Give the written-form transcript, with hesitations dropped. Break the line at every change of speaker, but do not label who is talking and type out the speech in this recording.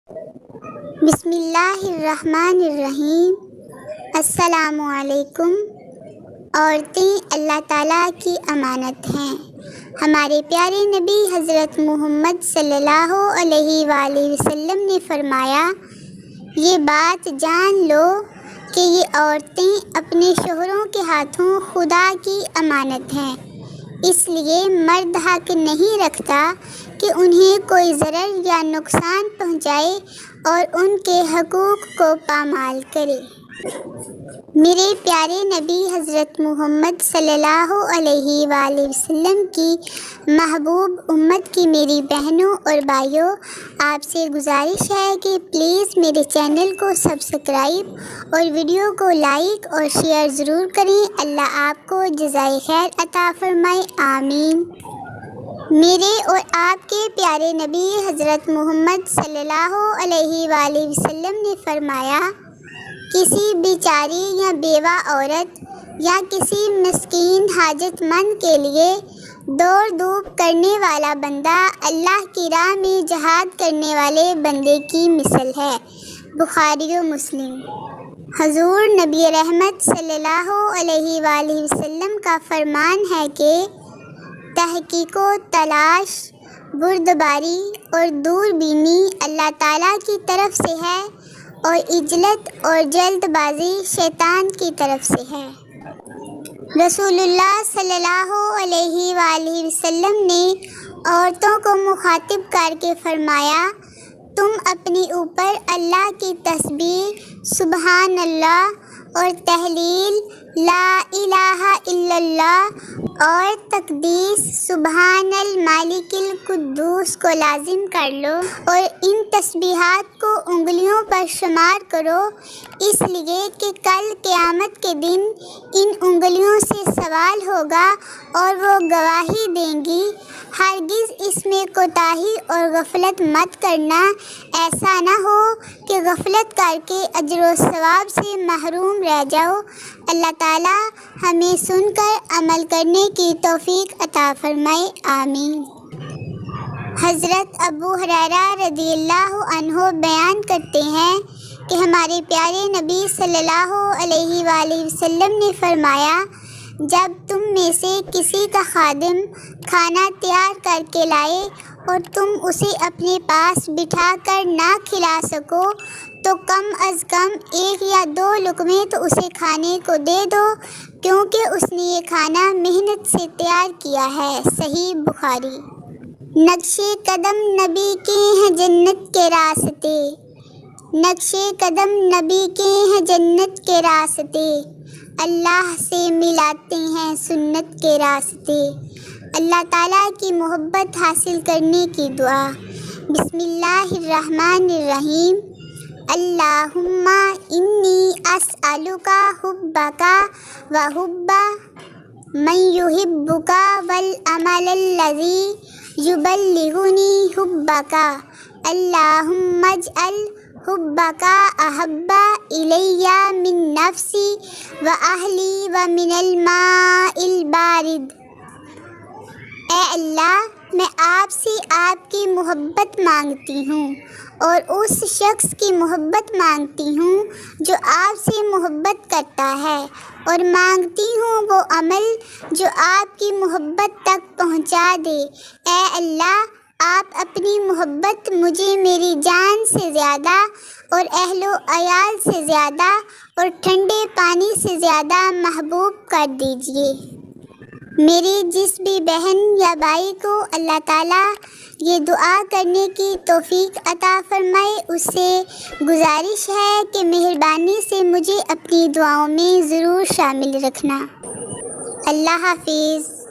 بسم اللہ الرحمن الرحیم۔ السلام علیکم۔ عورتیں اللہ تعالیٰ کی امانت ہیں۔ ہمارے پیارے نبی حضرت محمد صلی اللہ علیہ وآلہ وسلم نے فرمایا، یہ بات جان لو کہ یہ عورتیں اپنے شوہروں کے ہاتھوں خدا کی امانت ہیں، اس لیے مرد حق نہیں رکھتا کہ انہیں کوئی ضرر یا نقصان پہنچائے اور ان کے حقوق کو پامال کرے۔ میرے پیارے نبی حضرت محمد صلی اللہ علیہ وآلہ وسلم کی محبوب امت کی میری بہنوں اور بھائیوں، آپ سے گزارش ہے کہ پلیز میرے چینل کو سبسکرائب اور ویڈیو کو لائک اور شیئر ضرور کریں۔ اللہ آپ کو جزائے خیر عطا فرمائے، آمین۔ میرے اور آپ کے پیارے نبی حضرت محمد صلی اللہ علیہ وآلہ وسلم نے فرمایا، کسی بیچاری یا بیوہ عورت یا کسی مسکین حاجت مند کے لیے دوڑ دھوپ کرنے والا بندہ اللہ کی راہ میں جہاد کرنے والے بندے کی مثل ہے۔ بخاری و مسلم۔ حضور نبی رحمت صلی اللہ علیہ وآلہ وسلم کا فرمان ہے کہ تحقیق و تلاش، بردباری اور دور بینی اللہ تعالیٰ کی طرف سے ہے اور عجلت اور جلد بازی شیطان کی طرف سے ہے۔ رسول اللہ صلی اللہ علیہ وآلہ وسلم نے عورتوں کو مخاطب کر کے فرمایا، تم اپنے اوپر اللہ کی تسبیح سبحان اللہ اور تحلیل لا الہ الا اللہ اور تقدیس سبحان المالک القدوس کو لازم کر لو اور ان تسبیحات کو انگلیوں پر شمار کرو، اس لیے کہ کل قیامت کے دن ان انگلیوں سے سوال ہوگا اور وہ گواہی دیں گی۔ ہرگز اس میں کوتاہی اور غفلت مت کرنا، ایسا نہ ہو کہ غفلت کر کے اجر و ثواب سے محروم رہ جاؤ۔ اللہ تعالیٰ ہمیں سن کر عمل کرنے کی توفیق عطا فرمائے، آمین۔ حضرت ابو ہریرہ رضی اللہ عنہ بیان کرتے ہیں کہ ہمارے پیارے نبی صلی اللہ علیہ وآلہ وسلم نے فرمایا، جب تم میں سے کسی کا خادم کھانا تیار کر کے لائے اور تم اسے اپنے پاس بٹھا کر نہ کھلا سکو تو کم از کم 1 یا 2 لقمے تو اسے کھانے کو دے دو، کیونکہ اس نے یہ کھانا محنت سے تیار کیا ہے۔ صحیح بخاری۔ نقش قدم نبی کے ہیں جنت کے راستے، نقش قدم نبی کے ہیں جنت کے راستے، اللہ سے ملاتے ہیں سنت کے راستے۔ اللہ تعالیٰ کی محبت حاصل کرنے کی دعا۔ بسم اللہ الرحمن الرحیم۔ اللہم انی اسألک حبک وحب من یحبک والعمل الذی یبلغنی حبک، اللہم اجعل حبک احب الی من نفسی واہلی ومن الماء البارد۔ اے اللہ، میں آپ سے آپ کی محبت مانگتی ہوں اور اس شخص کی محبت مانگتی ہوں جو آپ سے محبت کرتا ہے، اور مانگتی ہوں وہ عمل جو آپ کی محبت تک پہنچا دے۔ اے اللہ، آپ اپنی محبت مجھے میری جان سے زیادہ اور اہل و عیال سے زیادہ اور ٹھنڈے پانی سے زیادہ محبوب کر دیجیے۔ میری جس بھی بہن یا بھائی کو اللہ تعالیٰ یہ دعا کرنے کی توفیق عطا فرمائے، اس سے گزارش ہے کہ مہربانی سے مجھے اپنی دعاؤں میں ضرور شامل رکھنا۔ اللہ حافظ۔